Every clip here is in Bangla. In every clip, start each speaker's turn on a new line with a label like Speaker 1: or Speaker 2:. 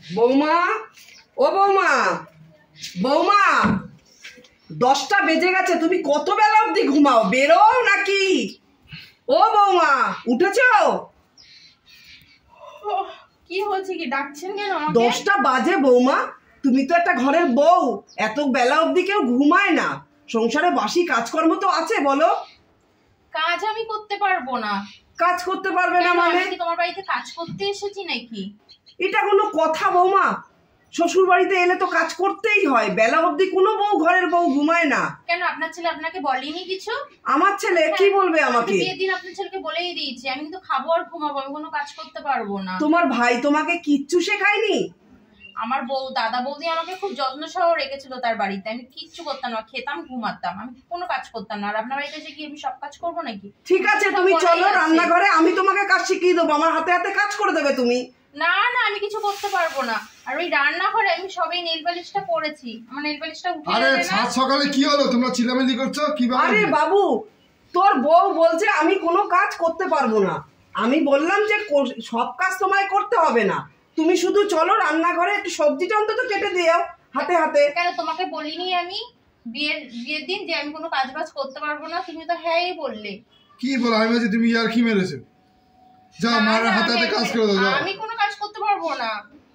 Speaker 1: বৌমা, ও বৌমা, বৌমা, 10টা বেজে গেছে, তুমি কত বেলা অবধি ঘুমাও? বেরো নাকি? ও বৌমা, উঠেছো?
Speaker 2: কি হচ্ছে? কি ডাকছেন কেন আমাকে?
Speaker 1: 10টা বাজে বৌমা, তুমি তো একটা ঘরের বউ, এত বেলা অবধি কেউ ঘুমায় না। সংসারে বাসি কাজকর্ম তো আছে, বলো।
Speaker 2: কাজ আমি করতে পারবো না।
Speaker 1: কাজ করতে পারবে না মানে?
Speaker 2: আমি কি তোমার বাড়িতে কাজ করতে এসেছি নাকি?
Speaker 1: এটা কোনো কথা বৌমা? শ্বশুর বাড়িতে এলে তো কাজ করতেই হয়, বেলা অবধি কোনো বউ ঘরের বউ ঘুমায় না।
Speaker 2: কেন, আপনার ছেলে আপনাকে বলেনি কিছু?
Speaker 1: আমার ছেলে কি বলবে আমাকে?
Speaker 2: বিয়ের দিন আপনার ছেলেকে বলেই দিয়েছি আমি কিন্তু খাবো আর ঘুমাবো, আমি কোনো কাজ করতে পারবো না।
Speaker 1: তোমার ভাই তোমাকে কিচ্ছু শেখায়নি?
Speaker 2: আমার দাদা বৌদি আমাকে খুব যত্ন সহ রেখেছিল তার বাড়িতে, আমি কিচ্ছু করতাম না, খেতাম ঘুমাতাম, আমি কোনো কাজ করতাম না। আর আপনার বাড়িতে এসে কি আমি সব কাজ করবো নাকি?
Speaker 1: ঠিক আছে, তুমি চলো রান্নাঘরে, আমি তোমাকে কাজ শিখিয়ে দেবো, আমার হাতে হাতে কাজ করে দেবে তুমি।
Speaker 2: না না, আমি কিছু করতে পারবো না। আর ওই রান্নাঘরে আমি সবাই নেল পালিশটা করেছি, আমার নেল পালিশটা উঠে যাবে না।
Speaker 3: আরে সাত সকালে কি হলো, তোমরা চিল্লামিল্লি করছো কি?
Speaker 1: আরে বাবু, তোর বউ বলছে আমি কোনো কাজ করতে পারবো না। আমি বললাম যে সব কাজ তোমায় করতে হবে না, তুমি শুধু চলো রান্নাঘরে, একটু সবজিটা অন্তত কেটে দিও হাতে হাতে।
Speaker 2: কেন, তোমাকে বলিনি আমি বিয়ের দিন যে আমি কোনো কাজ বাজ করতে পারবো না? তুমি তো হ্যাঁই বললে।
Speaker 3: কি বলো? আমি বলছি তুমি ইয়ার কি মেরেছো? যাও মার হাতে হাতে কাজ করে দাও।
Speaker 2: আমি কোনো কাজ করতে পারবো না।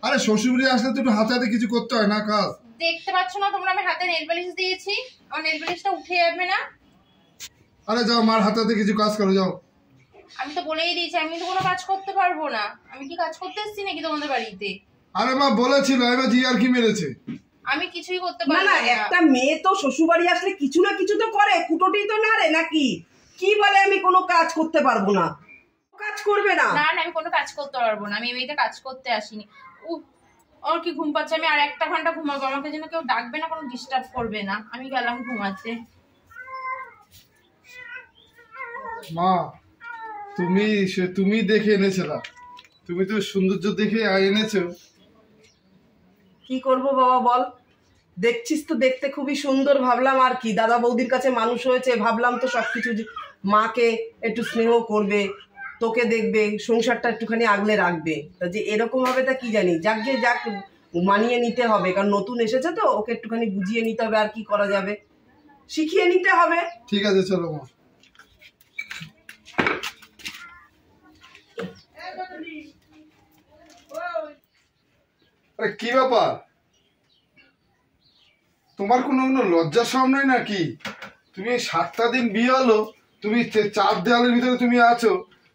Speaker 3: আরে শ্বশুরবাড়ি আসলে তো একটু হাতে হাতে কিছু করতে হয় না কাজ?
Speaker 2: দেখতে পাচ্ছ না তোমরা, আমি হাতে নেল পালিশ দিয়েছি, আমার নেল পালিশটা উঠে যাবে না।
Speaker 3: আরে যাও মার হাতে হাতে কিছু কাজ করো, যাও।
Speaker 2: আমি তো বলেই দিয়েছি আমি তো কোনো কাজ করতে পারবো না। আমি কি কাজ করতে এসেছি নাকি তোমাদের বাড়িতে?
Speaker 3: আরে মা বলেছিল, আমি বলছি ইয়ার কি মেরেছে।
Speaker 2: আমি কিছুই করতে পারবো
Speaker 1: না।
Speaker 2: না।
Speaker 1: একটা মেয়ে তো শ্বশুর বাড়ি আসলে কিছু না কিছু তো করে, কুটোটি তো নাড়ে নাকি? কি বলে আমি কোনো কাজ করতে পারবো না? কাজ করবে না?
Speaker 2: না না, আমি কোনো কাজ করতে পারবো না, আমি এই বাড়িতে কাজ করতে আসিনি। ওর কি ঘুম পাচ্ছে, আমি আর 1 ঘন্টা ঘুমাবো, আমাকে যেন কেউ ডাকবে না, কোনো ডিস্টার্ব করবে না, আমি গেলাম ঘুমাতে।
Speaker 3: মা তুমি দেখে এনেছিলা, তুমি তো সৌন্দর্য দেখে এনেছো।
Speaker 1: কি করব বাবা বল, দেখছিস তো দেখতে খুবই সুন্দর, ভাবলাম আর কি, দাদা বৌদির কাছে মানুষ হয়েছে, ভাবলাম তো সবকিছু মাকে একটু স্নেহ করবে, তোকে দেখবে, সংসারটা একটুখানি আগলে রাখবে। তা যে এরকম হবে তা কি জানি, যাক মানিয়ে নিতে হবে, কারণ নতুন এসেছে তো, ওকে একটুখানি বুঝিয়ে নিতে হবে, আর কি করা যাবে, শিখিয়ে নিতে হবে।
Speaker 3: ঠিক আছে চলো মা। আরে কি ব্যাপার, তোমার কোনো লজ্জা শরম নাই নাকি? তুমি 7টা দিন বিয়ে হলো, তুমি 4 দেওয়ালের ভিতরে তুমি আছো,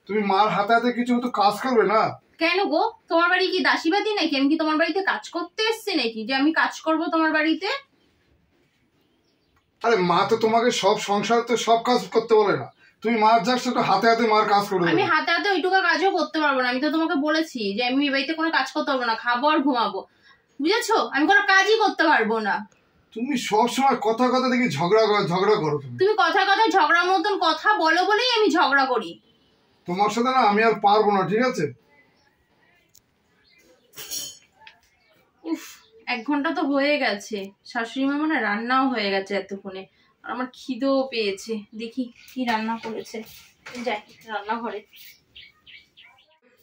Speaker 3: তুমি মার হাতে হাতে কিছু তো কাজ করবে না?
Speaker 2: কেন গো, তোমার বাড়ি কি দাসীবাদী নাকি? আমি কি তোমার বাড়িতে কাজ করতে এসেছি নাকি যে আমি কাজ করব তোমার বাড়িতে?
Speaker 3: আরে মা তো তোমাকে সব সংসার তো সব কাজ করতে বলে না, তুমি মার জাস্ট একটু হাতে হাতে মার কাজ করবে।
Speaker 2: আমি হাতে হাতে ওইটুকু কাজও করতে পারবো না, আমি তো তোমাকে বলেছি যে আমি এই বাড়িতে কোনো কাজ করতে পারবো না, খাবো আর ঘুমাবো, বুঝেছো? আমি কোনো কাজই করতে পারবো না।
Speaker 3: তুমি সব সময় কথা কথা দেখি ঝগড়া করো।
Speaker 2: তুমি কথায় কথায় ঝগড়ার মতন কথা বলো বলেই আমি ঝগড়া করি।
Speaker 3: তোমার সাথে না আমি আর পারবো না, ঠিক আছে?
Speaker 2: উফ, 1 ঘন্টা তো হয়ে গেছে, শাশুড়ি মা মানে রান্নাও হয়ে গেছে এতক্ষণে, আর আমার খিদেও পেয়েছে, দেখি কি রান্না করেছে, যাই রান্নাঘরে।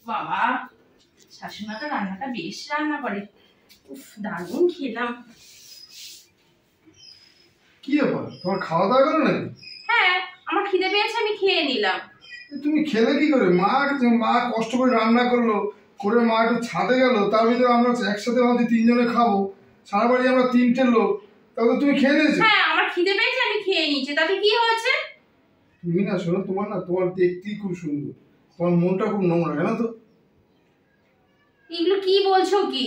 Speaker 2: বাবা, শাশুড়ি মা তো রান্নাটা বেশ রান্না করে, উফ দারুণ খেলাম।
Speaker 3: কি ব্যাপার, তোমার খাওয়া দাওয়া করো নাকি?
Speaker 2: হ্যাঁ, আমার খিদে পেয়েছে, আমি খেয়ে নিলাম।
Speaker 3: তুমি খেলে কি করে? মা কষ্ট করে রান্না করলো, করে মা একটু ছাদে গেল, তার ভিতরে আমরা একসাথে ভাবছি 3 জনে খাবো, সারা বাড়ি আমরা 3টে লোক, তাহলে তুমি খেয়ে নিয়েছো?
Speaker 2: হ্যাঁ, আমার খিদে পেয়েছে, আমি খেয়ে নিয়েছি, তাতে কি হয়েছে?
Speaker 3: তুমি না শোনো, তোমার দেখতেই খুব সুন্দর, তোমার মনটা খুব নোংরা, জানো তো?
Speaker 2: এগুলো কি বলছো কি?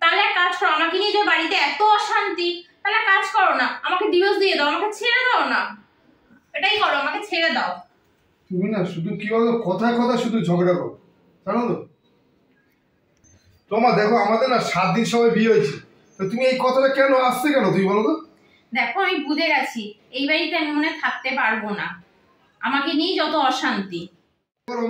Speaker 2: তাহলে এক কাজ করো, আমাকে নিয়ে যে বাড়িতে এত অশান্তি, তাহলে কাজ করো না, আমাকে ডিভোর্স দিয়ে দাও, আমাকে ছেড়ে দাও না, এটাই করো, আমাকে ছেড়ে দাও।
Speaker 3: তুমি না শুধু কি বলো, কথায় কথা শুধু ঝগড়া করো, জানো তো? তোমার দেখো, আমাদের না 7 দিন সবাই বিয়ে হয়েছে, তো তুমি এই কথাটা কেন আসছে কেন, তুমি বলো তো?
Speaker 2: দেখো, আমি বুঝে গেছি এই বাড়িতে আমি মনে থাকতে পারবো না, আমাকে নিয়ে যত অশান্তি।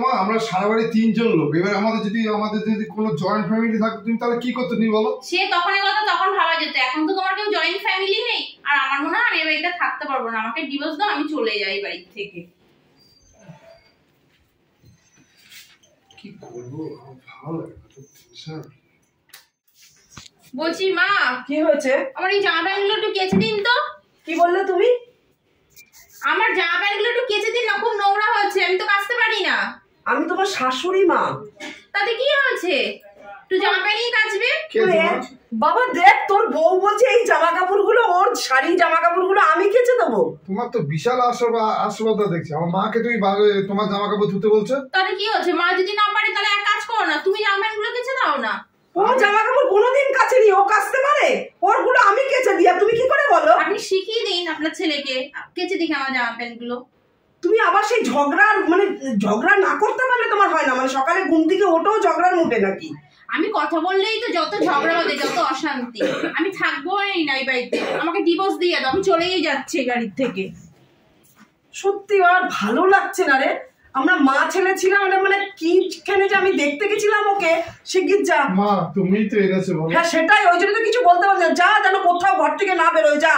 Speaker 3: মা আমরা সারা বাড়ি 3 জন লোক, এবার আমাদের যদি কোনো জয়েন্ট ফ্যামিলি থাকতো, তুমি তাহলে কি করতে, তুমি বলো?
Speaker 2: সে তখনের কথা তখন ভাবা যেত, এখন তো তোমার কেউ জয়েন্ট ফ্যামিলি নেই, আর আমার মনে হয় আমি এই বাড়িতে থাকতে পারবো না, আমাকে ডিভোর্স দাও, আমি চলে যাই বাড়ি থেকে।
Speaker 3: কি করবো, ভালো লাগে না তো।
Speaker 2: বলছি মা,
Speaker 1: কি হয়েছে?
Speaker 2: আমার এই জামা প্যান্টগুলো একটু কেচে দিন তো।
Speaker 1: কি বললে তুমি?
Speaker 2: আমার জামা প্যান্টগুলো একটু কেচে দিন না, খুব নোংরা হচ্ছে, আমি তো কাচতে পারি না।
Speaker 1: আমি তোমার শাশুড়ি মা।
Speaker 2: তাতে কি হয়েছে, একটু জামা প্যান্টই কাচবে।
Speaker 1: বাবা দেখ, তোর বউ বলছে এই জামা কাপড়গুলো, ওর শাড়ি জামা কাপড়গুলো আমি কেচে দেবো।
Speaker 3: তোমার তো বিশাল আশীর্বাদ দেখছি। আমার মাকে তুমি তোমার জামা কাপড় ধুতে বলছো?
Speaker 2: তাহলে কি হচ্ছে, মা যদি না পারে তাহলে এক কাজ করো না, তুমি জামা প্যান্টগুলো কেচে দাও না।
Speaker 1: ও জামা কাপড় কোনোদিন কাচেনি, ও কাচতে পারে? ওরগুলো আমি কেচে দিই, তুমি কি করে বলো?
Speaker 2: আপনি শিখিয়ে দিন আপনার ছেলেকে, কেচে দিকে আমার জামা প্যান্টগুলো।
Speaker 1: তুমি আবার সেই ঝগড়া না করতে পারলে তোমার হয় না? সকালে ঘুম থেকে ওঠেও ঝগড়ার মুঠে নাকি?
Speaker 2: আমি কথা বললেই তো যত ঝগড়া হবে, যত অশান্তি। আমি থাকবোই না এই বাড়িতে, আমাকে ডিভোর্স দিয়ে দাও, আমি চলেই যাচ্ছি গাড়ির থেকে।
Speaker 1: সত্যি আর ভালো লাগছে না রে। আমরা মা ছেলে ছিলাম, কিখানে যে আমি দেখতে গেছিলাম ওকে, শিগগির যা।
Speaker 3: মা তুমি তো এনেছো বলো।
Speaker 1: হ্যাঁ সেটাই, ওই জন্য তো কিছু বলতে পারছি না। যা, যেন কোথাও ঘর থেকে না বেরোয়, যা।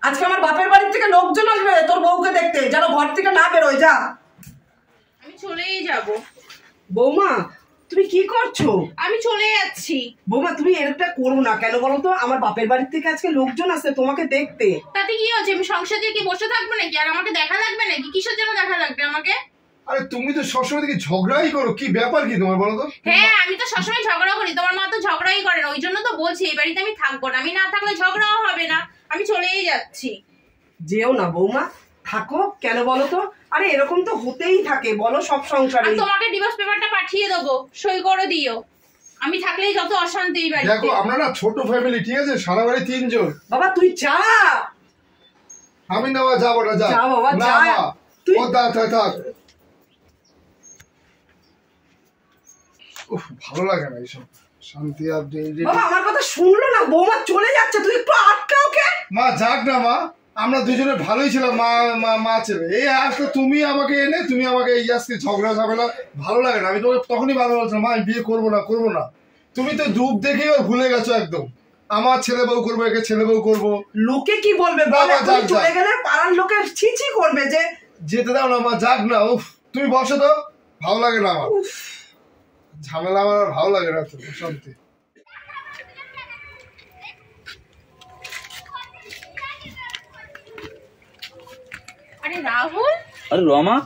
Speaker 1: আজকে আমার বাপের বাড়ির থেকে লোকজন আসবে তোর বউকে দেখতে, যেন ঘর থেকে না বেরোয়, যা।
Speaker 2: আমি চলেই যাব।
Speaker 1: বৌমা তুমি কি করছো?
Speaker 2: আমি চলে যাচ্ছি।
Speaker 1: বৌমা তুমি এরকমটা করো না, কেন বলো তো? আমার বাপের বাড়ির থেকে আজকে লোকজন আসছে তোমাকে দেখতে।
Speaker 2: তাতে কি হচ্ছে, আমি সংসার দিয়ে কি বসে থাকবো নাকি? আর আমাকে দেখা লাগবে নাকি? কিসের জন্য দেখা লাগবে আমাকে?
Speaker 3: আরে তুমি তো সবসময় দেখি ঝগড়াই করো, কি ব্যাপার কি তোমার বলো তো?
Speaker 2: হ্যাঁ আমি তো সবসময় ঝগড়া করি, তোমার মা তো ঝগড়াই করে না, ওই জন্য তো বলছি এই বাড়িতে আমি থাকবো না। আমি না থাকলে ঝগড়াও হবে না, আমি চলেই যাচ্ছি।
Speaker 1: যেও না বৌমা, থাকো। কেন বলো তো? আরে এরকম তো হতেই থাকে বলো সব সংসারে।
Speaker 2: তোমাকে ডিভোর্স পেপারটা পাঠিয়ে দেবো, সই করে দিও। আমি থাকলেই যত অশান্তি এই বাড়িতে।
Speaker 3: দেখো আমরা না ছোট ফ্যামিলি, ঠিক আছে? সারা বাড়ি 3 জন।
Speaker 1: বাবা তুই যা।
Speaker 3: আমি না যাবো না, যা।
Speaker 1: যা বাবা
Speaker 3: না
Speaker 1: যা।
Speaker 3: তুই ও থাক। ভালো লাগে না এইসব শান্তি। আর
Speaker 1: বাবা আমার কথা শুনলো না, বৌমা চলে যাচ্ছে, তুই একটু আটকা ওকে।
Speaker 3: মা যাক না মা, আমরা দুজনে ভালোই ছিলাম, মা ছেলে। এই আজকে তুমি আমাকে এনে তুমি আমাকে এই আজকে ঝগড়া ঝামেলা ভালো লাগে না। আমি তোমাকে তখনই ভালো বলছিলাম মা আমি বিয়ে করবো না। তুমি তো রূপ দেখেই ভুলে গেছো একদম। আমার ছেলে বউ করবো, একে ছেলে বউ করবো।
Speaker 1: লোকে কি বলবে বল? এখন চলে গেলে পাড়ার লোকের ছিছি করবে যে।
Speaker 3: যেতে দাও না মা, যাক না। উফ তুমি বসো তো, ভালো লাগে না আমার ঝামেলা, আমার ভালো লাগে না। তুমি শান্তি।
Speaker 2: আরে রাহুল।
Speaker 4: আরে রমা,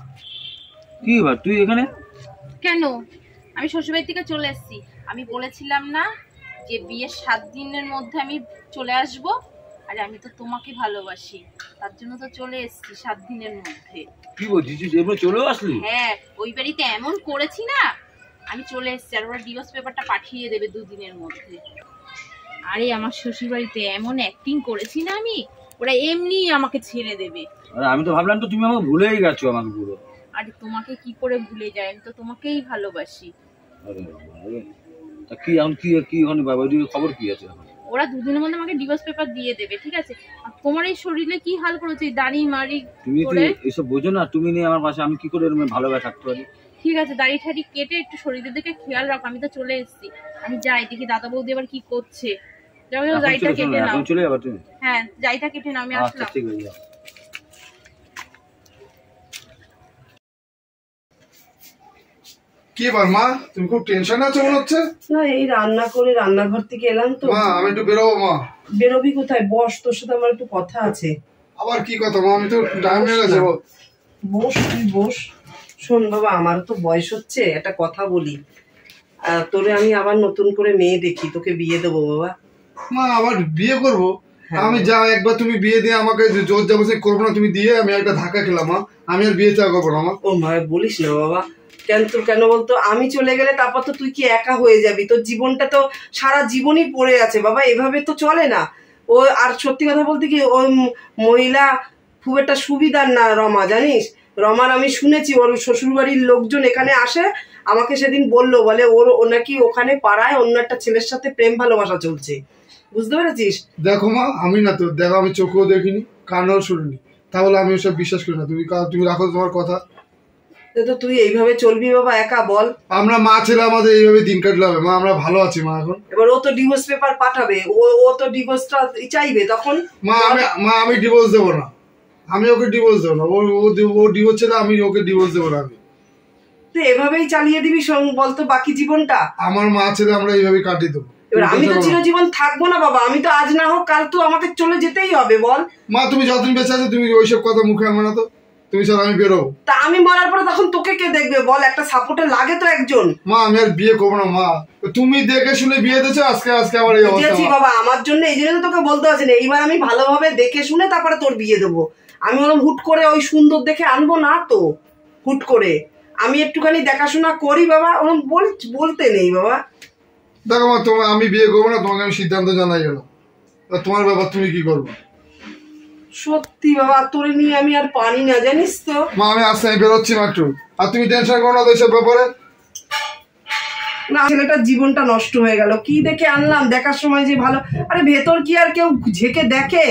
Speaker 4: কি ব্যাপার তুই এখানে?
Speaker 2: কেন? আমি শ্বশুরবাড়ি থেকে চলে এসেছি। আমি বলেছিলাম না যে বিয়ের 7 দিনের মধ্যে আমি চলে আসব। আরে আমি তো তোমাকে ভালোবাসি, তার জন্য তো চলে এসেছি 7 দিনের মধ্যে।
Speaker 4: কি বলছিস, এবার চলেও আসলি?
Speaker 2: হ্যাঁ, ওই বাড়িতে এমন করেছি না, আমি চলে এসেছি। আর ওরা ডিভোর্স পেপারটা পাঠিয়ে দেবে 2 দিনের মধ্যে। আরে আমার শ্বশুর বাড়িতে এমন অ্যাক্টিং করেছি না আমি, ওরা এমনি আমাকে ছেড়ে দেবে।
Speaker 4: আরে আমি তো ভাবলাম তো তুমি আমাকে ভুলেই গেছো, আমাকে পুরো।
Speaker 2: আরে তোমাকে কি করে ভুলে যায়, আমি তো তোমাকেই ভালোবাসি।
Speaker 4: আরে তা কি এখন কি ওখানে বাবা খবর কি আছে?
Speaker 2: ওরা 2 দিনের মধ্যে আমাকে ডিভোর্স পেপার দিয়ে দেবে, ঠিক আছে? আর তোমার এই শরীরে কি হাল করেছে, দাড়ি মারি
Speaker 4: তুমি
Speaker 2: করে।
Speaker 4: এসব বোঝো না, তুমি নেই আমার পাশে, আমি কি করে ভালোভাবে থাকতে পারি?
Speaker 2: ঠিক আছে, দাড়ি ঠাড়ি কেটে একটু শরীরের দিকে খেয়াল রাখো। আমি তো চলে এসেছি, আমি যাই দেখি দাদা বৌদি আবার কি করছে। যাও দাড়িটা কেটে নাও।
Speaker 4: চলে যাবে তুমি?
Speaker 2: হ্যাঁ দাড়িটা কেটে নাও, আমি আসলাম।
Speaker 4: ঠিক আছে।
Speaker 3: কি ব্যাপার মা, তুমি খুব টেনশন আছো মনে হচ্ছে?
Speaker 1: না এই রান্না করে রান্নাঘর থেকে এলাম তো।
Speaker 3: মা আমি একটু বেরোবো। মা
Speaker 1: বেরোবি কোথায়? বস, তোর সাথে আমার একটু কথা আছে।
Speaker 3: আবার কি কথা মা? আমি তো টাইম হয়ে গেছে।
Speaker 1: বস তুই বস। শোন বাবা, আমার তো বয়স হচ্ছে, একটা কথা বলি। তোরে আমি আবার নতুন করে মেয়ে দেখি, তোকে বিয়ে দেবো বাবা।
Speaker 3: মা আবার বিয়ে করবো? আমি যা একবার তুমি বিয়ে দিয়ে আমাকে জোর জবরদস্তি করবো না, তুমি দিয়ে আমি একটা ধাক্কা খেলাম মা, আমি আর বিয়ে চা করবো না মা।
Speaker 1: ও মা বলিস না বাবা। কেন বলতো? আমি চলে গেলে তারপর তো তুই কি একা হয়ে যাবি? তোর জীবনটা তো সারা জীবনই পড়ে আছে বাবা, এভাবে তো চলে না। ও আর সত্যি কথা বলতে কি, ওই মহিলা খুব একটা সুবিধার না রমা, জানিস? রমার আমি শুনেছি ওর শ্বশুরবাড়ির লোকজন এখানে আসে, আমাকে সেদিন বললো, বলে ও নাকি ওখানে পাড়ায় অন্য একটা ছেলের সাথে প্রেম ভালোবাসা চলছে, বুঝতে পেরেছিস?
Speaker 3: দেখো মা, আমি না তো দেখো, আমি চোখেও দেখিনি কানেও শুনিনি, তাহলে আমি ওসব বিশ্বাস করি না। তুমি রাখো তোমার কথা।
Speaker 1: তো তুই এইভাবে চলবি বাবা একা? বল।
Speaker 3: আমরা মা ছেলে আমাদের এইভাবে দিন কাটলে হবে মা? আমরা ভালো আছি মা এখন।
Speaker 1: এবার ও তো ডিভোর্স পেপার পাঠাবে, ও তো ডিভোর্সটা চাইবে তখন।
Speaker 3: আমি ডিভোর্স দেবো না, আমি ওকে ডিভোর্স দেবো না। ও ডিভোর্স ছেলে, আমি ওকে ডিভোর্স দেবো না। আমি
Speaker 1: তুই এভাবেই চালিয়ে দিবি বলতো বাকি জীবনটা?
Speaker 3: আমার মা ছেলে আমরা এইভাবেই কাটিয়ে দেবো।
Speaker 1: এবার আমি তো চিরজীবন থাকবো না বাবা, আমি তো আজ না হোক কাল তো আমাকে চলে যেতেই হবে বল।
Speaker 3: মা তুমি যতদিন বেঁচে আছো তুমি ওইসব কথা মুখে আনবে না তো, তুমি চলো আমি বেরোবো।
Speaker 1: তা আমি মরার পরে তখন তোকে কে দেখবে বল, একটা সাপোর্টে লাগে তো একজন।
Speaker 3: মা আমি আর বিয়ে করবো না মা, তুমি দেখে শুনে বিয়ে দিয়েছো, আজকে আমার এই অবস্থা।
Speaker 1: বাবা আমার জন্য এই জন্য তোকে বলতে পারছি না, এইবার আমি ভালোভাবে দেখে শুনে তারপরে তোর বিয়ে দেবো। আমি ওরকম হুট করে ওই সুন্দর দেখে আনবো না তো, হুট করে আমি একটুখানি দেখাশোনা করি বাবা, ওরকম বলতে নেই বাবা।
Speaker 3: দেখো মা তোমার আমি বিয়ে করবো না, তোমাকে আমি সিদ্ধান্ত জানাই গেল, তোমার ব্যাপার তুমি কি করবো।
Speaker 1: সত্যি বাবা তোরে নিয়ে আমি আর পারি না জানিস তো।
Speaker 3: মা আমি আসতে আমি বেরোচ্ছি না একটু, আর তুমি টেনশন করো না ওইসব ব্যাপারে।
Speaker 1: না ছেলেটার জীবনটা নষ্ট হয়ে গেল, কি দেখে আনলাম, দেখার সময় যে ভালো, আরে ভেতর কি আর কেউ ঝেঁকে দেখে?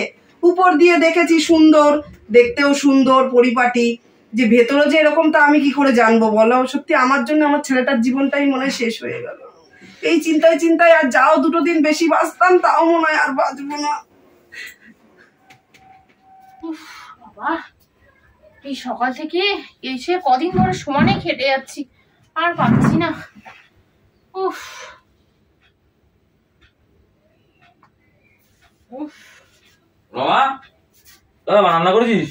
Speaker 1: উপর দিয়ে দেখেছি সুন্দর, দেখতেও সুন্দর পরিপাটি, যে ভেতরে যে এরকম তা আমি কি করে জানবো বলো। সত্যি আমার জন্য আমার ছেলেটার জীবনটাই মনে হয় শেষ হয়ে গেল। এই চিন্তায় চিন্তায় আর যাও দুটো দিন বেশি বাঁচতাম তাও মনে হয় আর বাঁচবো না।
Speaker 2: বাবা এই সকাল থেকে এসে কদিন ধরে সমানে খেটে যাচ্ছি, আর পাচ্ছি না। উফ উফ
Speaker 4: রমা, রান্না করেছিস?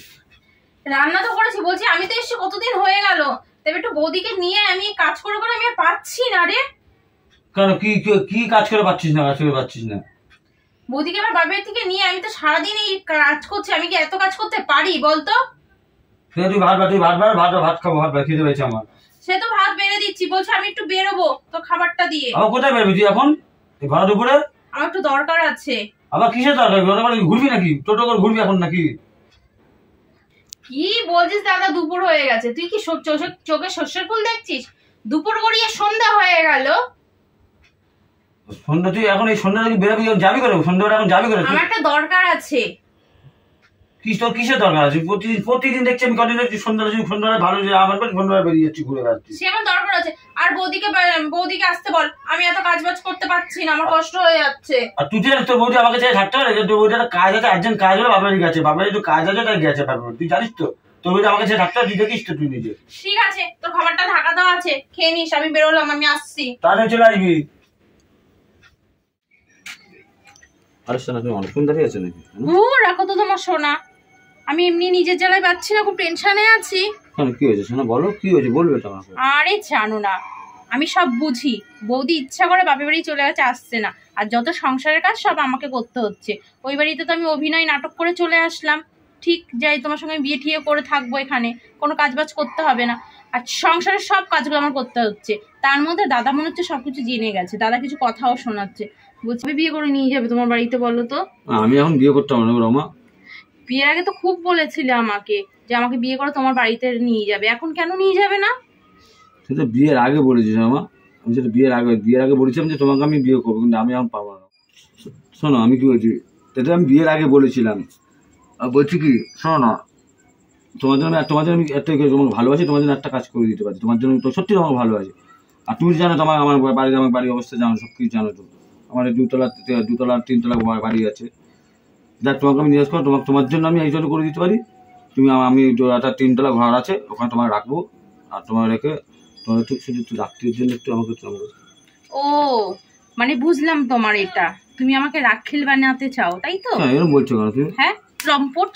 Speaker 2: রান্না তো করেছি, বলছি আমি তো এসে কতদিন হয়ে গেল, তবে একটু বৌদিকে নিয়ে আমি কাজ করে করে আমি আর পাচ্ছি না রে।
Speaker 4: কেন কি কি কাজ করে পাচ্ছিস না? কাজ করে পাচ্ছিস না?
Speaker 2: বৌদিকে আমার বাবার থেকে নিয়ে আমি তো সারাদিন এই কাজ করছি, আমি কি এত কাজ করতে পারি বলতো?
Speaker 4: তুই ভাত খাবো, ভাত খেতে পেয়েছে আমার।
Speaker 2: সে তো ভাত বেড়ে দিচ্ছি, বলছে আমি একটু বেরোবো তো খাবারটা দিয়ে।
Speaker 4: আবার কোথায় বেরবি তুই এখন এই ঘরের উপরে?
Speaker 2: আমার একটু দরকার আছে।
Speaker 4: আবার কিসের দরকার? ঘুরবি নাকি? টোটো করে ঘুরবি এখন নাকি?
Speaker 2: কি বলছিস দাদা, দুপুর হয়ে গেছে, তুই কি চোখে সর্ষের ফুল দেখছিস? দুপুর গড়িয়ে সন্ধ্যা হয়ে গেল।
Speaker 4: সন্ধ্যা তুই এখন এই সন্ধ্যা বেরোবি, যাবি করে সন্ধ্যাটা এখন যাবি করে?
Speaker 2: আমার একটা দরকার আছে।
Speaker 4: কি তোর কিসের দরকার আছে? প্রতিদিন দেখছি আমি কদিন দেখছি সন্ধ্যা ভালো আমার সন্ধ্যা বেরিয়ে যাচ্ছি, ঘুরে বেড়াচ্ছি।
Speaker 2: সে আমার দরকার আছে। আর বৌদিকে আসতে বল, আমি এত কাজ বাজ করতে পারছি না, আমার কষ্ট হয়ে যাচ্ছে।
Speaker 4: আর তুই জানিস তোর বৌদি আমাকে চাই থাকতে পারে? তোর বৌদি একটা কাজ আছে, একজন কাজ হলে বাবারই গেছে, বাবার একটু কাজ আছে তাই গেছে, তুই জানিস তো? তোর বৌদি আমাকে চাই থাকতে পারে, তুই দেখিস তো তুই নিজে।
Speaker 2: ঠিক আছে, তোর খাবারটা ঢাকা দেওয়া আছে, খেয়ে নিস, আমি বেরোলাম, আমি আসছি।
Speaker 4: তাহলে চলে আসবি। আরে শোনা, তুমি অনেকক্ষণ দাঁড়িয়ে আছে নাকি?
Speaker 2: রাখো তো তোমার সোনা, আমি এমনি নিজের জ্বালায় পাচ্ছি না, খুব টেনশনে আছি।
Speaker 4: কি হয়েছে সোনা, বলো কি হয়েছে, বলবে তো আমাকে।
Speaker 2: আরে জানো না, আমি সব বুঝি, বৌদি ইচ্ছা করে বাপের বাড়ি চলে গেছে, আসছে না, আর যত সংসারের কাজ সব আমাকে করতে হচ্ছে। ওই বাড়িতে তো আমি অভিনয় নাটক করে চলে আসলাম, ঠিক যাই তোমার সঙ্গে বিয়ে ঠিয়ে করে থাকবো, এখানে কোনো কাজ বাজ করতে হবে না, আর সংসারের সব কাজগুলো আমার করতে হচ্ছে। তার মধ্যে দাদা মনে হচ্ছে সবকিছু জেনে গেছে, দাদা কিছু কথাও শোনাচ্ছে, বলছে বিয়ে করে নিয়ে যাবে তোমার বাড়িতে, বলো তো?
Speaker 4: আমি এখন বিয়ে করতে হবে না রমা।
Speaker 2: বিয়ের আগে তো খুব বলেছিলে আমাকে যে আমাকে বিয়ে করে তোমার বাড়িতে নিয়ে যাবে, এখন কেন নিয়ে যাবে না?
Speaker 4: তুই তো বিয়ের আগে বলেছিস রমা, আমি সেটা বিয়ের আগে বলেছিলাম যে তোমাকে আমি বিয়ে করবো, কিন্তু আমি এখন পাবো না। শোনো আমি কি বলছি, সেটা আমি বিয়ের আগে বলেছিলাম। বলছি কি শোনো না, তোমার জন্য আমি একটা তোমাকে ভালোবাসি, তোমার জন্য একটা কাজ করে দিতে পারি, তোমার জন্য তো সত্যি তোমাকে ভালোবাসি। আর তুমি জানো তোমার আমার বাড়ির অবস্থা জানো, সব কিছু জানো তো। আমার 2তলা 3তলা বাড়ি আছে, যাক তোমাকে আমি জিজ্ঞেস করো, তোমার জন্য আমি এই জন্য করে দিতে পারি। তুমি আমি 3তলা ঘর আছে, ওখানে তোমার রাখবো, আর তোমার রেখে তোমার একটু রাত্রির জন্য একটু আমাকে।
Speaker 2: ও মানে বুঝলাম তোমার এটা, তুমি আমাকে রাখাল বানাতে চাও, তাই তো?
Speaker 4: এরকম বলছো কেন তুমি?
Speaker 2: হ্যাঁ লম্পট,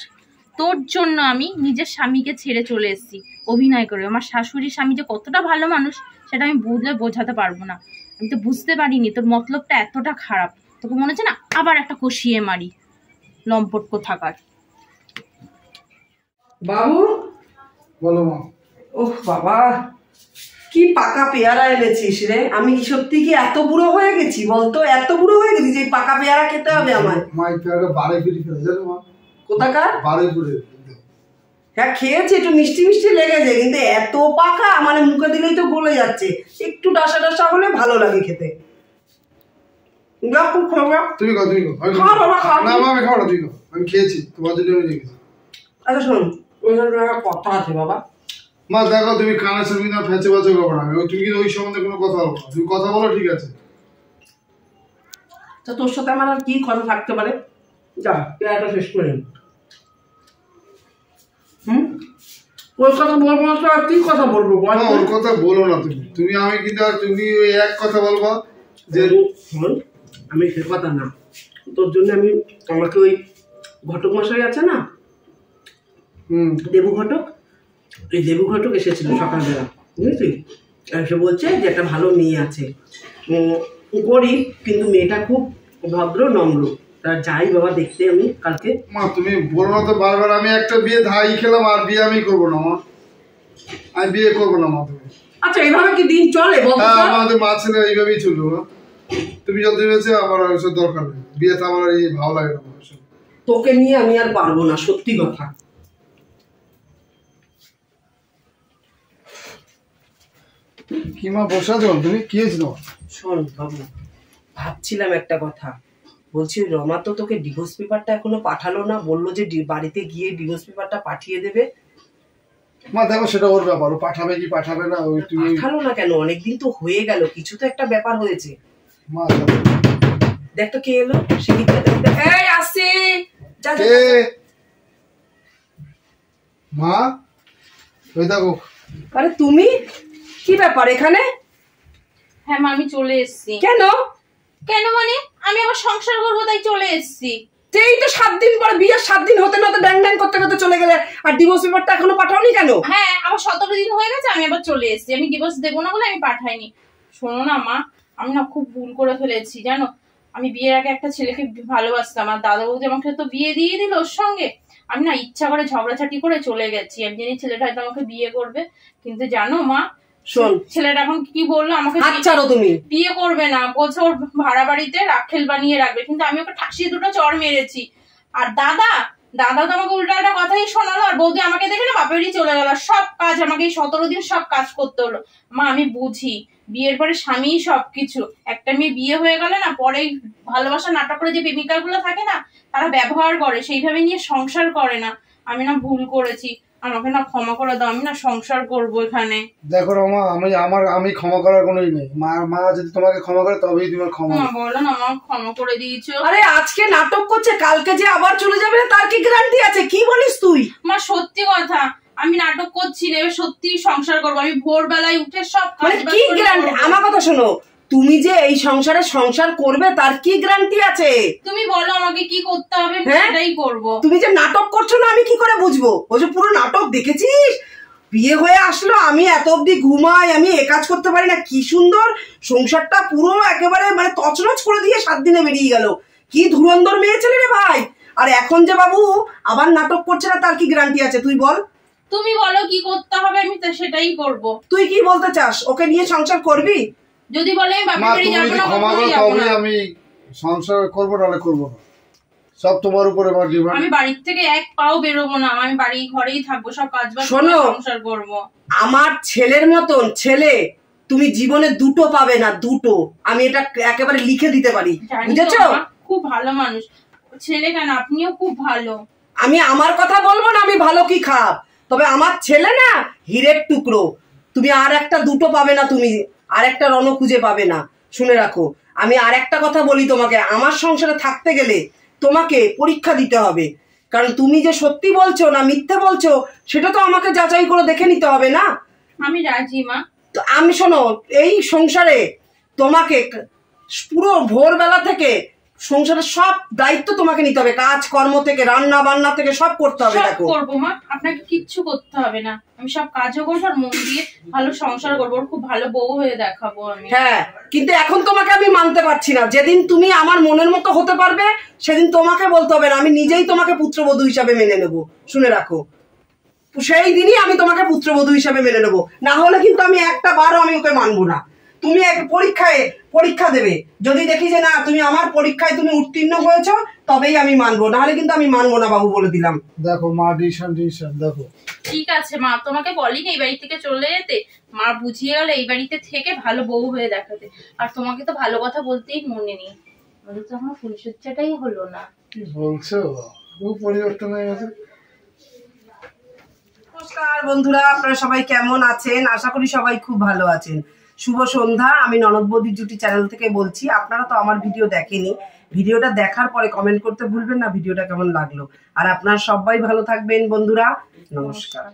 Speaker 2: তোর জন্য আমি নিজের স্বামীকে ছেড়ে চলে এসেছি অভিনয় করে। আমার শাশুড়ির স্বামী যে কতটা ভালো মানুষ সেটা আমি বোঝাতে পারবো না, আমি তো বুঝতে পারিনি তোর মতলবটা এতটা খারাপ। তোকে মনে হচ্ছে না আবার একটা কষিয়ে মারি, লম্পট কোথাকার।
Speaker 1: বাবু
Speaker 3: বলো মা।
Speaker 1: ওহ বাবা কি পাকা পেয়ারা এনেছিস রে, আমি সত্যি কি এত বুড়ো হয়ে গেছি বলতো? এত বুড়ো হয়ে গেছি যে পাকা পেয়ারা খেতে হবে আমার?
Speaker 3: মা এই পেয়ারা বাড়ি করে খেতে জানো মা?
Speaker 1: কোথাকার?
Speaker 3: বাড়ি করে।
Speaker 1: হ্যাঁ খেয়েছি, একটু মিষ্টি মিষ্টি লেগেছে, কিন্তু এত পাকা মানে মুখে দিলেই তো গলে যাচ্ছে, একটু ডাসা ডাসা হলে ভালো লাগে খেতে।
Speaker 3: তুমি খাও না মা, আমি খাবো না, তুই খাও, আমি খেয়েছি তোমার জন্য আমি রেখেছি।
Speaker 1: আচ্ছা শোন, ওইখানে কথা আছে বাবা।
Speaker 3: মা দেখো তুমি কানের সামনে না ফেঁচে বাজে করবো না, তুমি কিন্তু ওই সম্বন্ধে কোনো কথা বলো না, তুমি কথা বলো ঠিক আছে।
Speaker 1: তো তোর সাথে আমার আর কি কথা থাকতে পারে, যা পেয়ারাটা শেষ করে নি। ওর কথা বলবো না তো আর কি কথা বলবো?
Speaker 3: ওর কথা বলো না তুমি, আমি কিন্তু আর তুমি ওই এক কথা বলবা যে
Speaker 1: আমি সে কথা না, তোর জন্য আমি আমাকে ওই ঘটক মশাই আছে না, দেবু ঘটক, এই দেবু ঘটক এসেছিল সকালবেলা, বুঝেছিস? এসে বলছে যে একটা ভালো মেয়ে আছে, গরিব কিন্তু মেয়েটা খুব ভদ্র নম্র, তার যাই বাবা দেখতে আমি কালকে।
Speaker 3: মা তুমি বলো না তো বারবার, আমি একটা বিয়ে ধাই খেলাম আর বিয়ে আমি করবো না মা, আমি বিয়ে করবো না মা। তুমি
Speaker 1: আচ্ছা এইভাবে কি দিন চলে?
Speaker 3: হ্যাঁ আমাদের মা ছেলে এইভাবেই চলবে মা। তুমি যত ভেবেছো আমার ওইসব দরকার নেই, বিয়ে তো আমার এই ভালো লাগে না।
Speaker 1: তোকে নিয়ে আমি আর পারবো না, সত্যি কথা।
Speaker 3: কি মা বসে আছো তুমি? কি হয়েছিল?
Speaker 1: শোন বাবু, ভাবছিলাম একটা কথা, বলছি রমা তো তোকে ডিভোর্স পেপারটা এখনো পাঠালো না, বললো যে বাড়িতে গিয়ে ডিভোর্স পেপারটা পাঠিয়ে দেবে।
Speaker 3: মা দেখো সেটা ওর ব্যাপার, ও পাঠাবে কি পাঠাবে না। ওই তুমি
Speaker 1: পাঠালো না কেন? অনেকদিন তো হয়ে গেল, কিছু তো একটা ব্যাপার হয়েছে।
Speaker 3: মা
Speaker 1: দেখ তো কে এলো সেদিকটা, দেখ। এই আসছে, যা যা।
Speaker 3: মা ওই দেখো।
Speaker 1: আরে তুমি কি ব্যাপার এখানে?
Speaker 2: হ্যাঁ মা, আমি চলে এসেছি।
Speaker 1: কেন?
Speaker 2: কেন মানে আমি আবার সংসার করবো তাই চলে এসেছি।
Speaker 1: এই তো 7 দিন পর, বিয়ের 7 দিন হতে না হতে ড্যাং ড্যাং করতে করতে চলে গেলে, আর ডিভোর্স পেপারটা এখনো পাঠাওনি কেন?
Speaker 2: হ্যাঁ আবার 17 দিন হয়ে গেছে, আমি আবার চলে এসেছি। আমি ডিভোর্স দেবো না বলে আমি পাঠাইনি। শোনো না মা, আমি না খুব ভুল করে ফেলেছি জানো। আমি বিয়ের আগে একটা ছেলেকে ভালোবাসতাম, আর দাদা বৌদি আমাকে তো বিয়ে দিয়ে দিল ওর সঙ্গে। আমি না ইচ্ছা করে ঝগড়াঝাটি করে চলে গেছি, আমি জানি ছেলেটা হয়তো আমাকে বিয়ে করবে, কিন্তু জানো মা,
Speaker 1: শোন
Speaker 2: ছেলেটা এখন কি বললো, আমাকে
Speaker 1: ছাড়ো তুমি,
Speaker 2: বিয়ে করবে না বলছে, ওর ভাড়া বাড়িতে রাখেল বানিয়ে রাখবে। কিন্তু আমি ওকে ঠাসিয়ে 2টা চড় মেরেছি। আর দাদা তো আমাকে উল্টা একটা কথাই শোনালো, আর বৌদি আমাকে দেখে না বাপেরই চলে গেল। সব কাজ আমাকে এই 17 দিন সব কাজ করতে হলো। মা আমি বুঝি বিয়ের পরে স্বামী সবকিছু, একটা মেয়ে বিয়ে হয়ে গেলে না পরে ভালোবাসা নাটক করে যে প্রেমিকা গুলো থাকে না, তারা ব্যবহার করে, সেইভাবে নিয়ে সংসার করে না। আমি না ভুল করেছি, আমাকে না ক্ষমা করে দাও, আমি না সংসার করবো এখানে।
Speaker 3: দেখো রমা, আমি ক্ষমা করার কোনোই নেই। মা যদি তোমাকে ক্ষমা করে তবেই তোমার ক্ষমা।
Speaker 2: বলো না মা, ক্ষমা করে দিয়েছো।
Speaker 1: আরে আজকে নাটক করছে, কালকে যে আবার চলে যাবে তার কি গ্যারান্টি আছে? কি বলিস তুই?
Speaker 2: মা সত্যি কথা, আমি নাটক করছি না, এবার সত্যি সংসার করবো। আমি ভোরবেলায় উঠে সব
Speaker 1: মানে কি গ্যারান্টি? আমার কথা শোনো, তুমি যে এই সংসারে সংসার করবে তার কি গ্যারান্টি আছে?
Speaker 2: তুমি বলো আমাকে কি করতে হবে, সেটাই করবো।
Speaker 1: তুমি যে নাটক করছো না আমি কি করে বুঝবো? ও যে পুরো নাটক দেখেছিস, বিয়ে হয়ে আসলো, আমি এত অব্দি ঘুমাই, আমি এ কাজ করতে পারি না, কি সুন্দর সংসারটা পুরো একেবারে মানে তছনছ করে দিয়ে 7 দিনে বেরিয়ে গেল। কি ধুরন্ধর মেয়ে ছেলে রে ভাই। আর এখন যে বাবু আবার নাটক করছে না, তার কি গ্যারান্টি আছে তুই বল?
Speaker 2: তুমি বলো কি করতে হবে, আমি তো সেটাই করব।
Speaker 1: তুই কি বলতে চাস? ওকে নিয়ে সংসার করবি?
Speaker 2: যদি বলে আমি বাপের বাড়ি যাব না,
Speaker 3: ক্ষমা করো তবে আমি সংসার করব, নাহলে করব না। সব তোমার উপরে আমার জীবন।
Speaker 2: আমি বাড়ির থেকে এক পাও বেরোবো না, আমি বাড়ি ঘরেই থাকবো, সব কাজ বাজ করে সংসার করব।
Speaker 1: আমার ছেলের মতন ছেলে তুমি জীবনে 2টো পাবে না, 2টো। আমি এটা একেবারে লিখে দিতে পারি, বুঝেছো?
Speaker 2: খুব ভালো মানুষ ছেলে, কেন আপনিও খুব ভালো।
Speaker 1: আমি আমার কথা বলবো না আমি ভালো কি খারাপ, তবে আমার ছেলে না হীরের টুকরো। তুমি আর একটা 2টো পাবে না, তুমি আর একটা রণ খুঁজে পাবে না, শুনে রাখো। আমি আর একটা কথা বলি তোমাকে, আমার সংসারে থাকতে গেলে তোমাকে পরীক্ষা দিতে হবে, কারণ তুমি যে সত্যি বলছো না মিথ্যে বলছো সেটা তো আমাকে যাচাই করে দেখে নিতে হবে না।
Speaker 2: আমি রাজি মা।
Speaker 1: তো আমি শোনো, এই সংসারে তোমাকে পুরো ভোরবেলা থেকে সংসারের সব দায়িত্ব তোমাকে নিতে হবে, কাজ কর্ম থেকে রান্না বান্না থেকে সব করতে হবে।
Speaker 2: দেখো করবো মা, আপনাকে কিচ্ছু করতে হবে না, আমি সব কাজও করবো আর মন দিয়ে ভালো সংসার করবো, খুব ভালো বউ হয়ে দেখাবো আমি।
Speaker 1: হ্যাঁ, কিন্তু এখন তোমাকে আমি মানতে পারছি না। যেদিন তুমি আমার মনের মতো হতে পারবে সেদিন তোমাকে বলতে হবে না, আমি নিজেই তোমাকে পুত্রবধূ হিসাবে মেনে নেবো, শুনে রাখো। সেই দিনই আমি তোমাকে পুত্রবধূ হিসাবে মেনে নেবো, না হলে কিন্তু আমি একটা বারও আমি ওকে মানবো না। তুমি এক পরীক্ষা দেবে, যদি দেখি যে না তুমি আমার পরীক্ষায় তুমি উত্তীর্ণ হয়েছো তবেই আমি মানবো, নাহলে কিন্তু আমি মানবো না বাবু, বলে দিলাম।
Speaker 3: দেখো মা, ডিসিশন দেখো।
Speaker 2: ঠিক আছে মা, তোমাকে বলিনি এই বাড়ি থেকে চলে যেতে, মা বুঝিয়ে গেল এই বাড়িতে থেকে ভালো বউ হয়ে দেখাতে। আর তোমাকে তো ভালো কথা বলতেই মনে নেই, বলে তো আমার ফুলসজ্জাটাই হলো না।
Speaker 3: কি বলছো? খুব পরিবর্তন হয়ে গেছে।
Speaker 1: নমস্কার বন্ধুরা, আপনারা সবাই কেমন আছেন? আশা করি সবাই খুব ভালো আছেন। শুভ সন্ধ্যা, আমি ননদ বৌদি জুটি চ্যানেল থেকে বলছি। আপনারা তো আমার ভিডিও দেখেনি, ভিডিওটা দেখার পরে কমেন্ট করতে ভুলবেন না ভিডিওটা কেমন লাগলো। আর আপনারা সবাই ভালো থাকবেন বন্ধুরা, নমস্কার।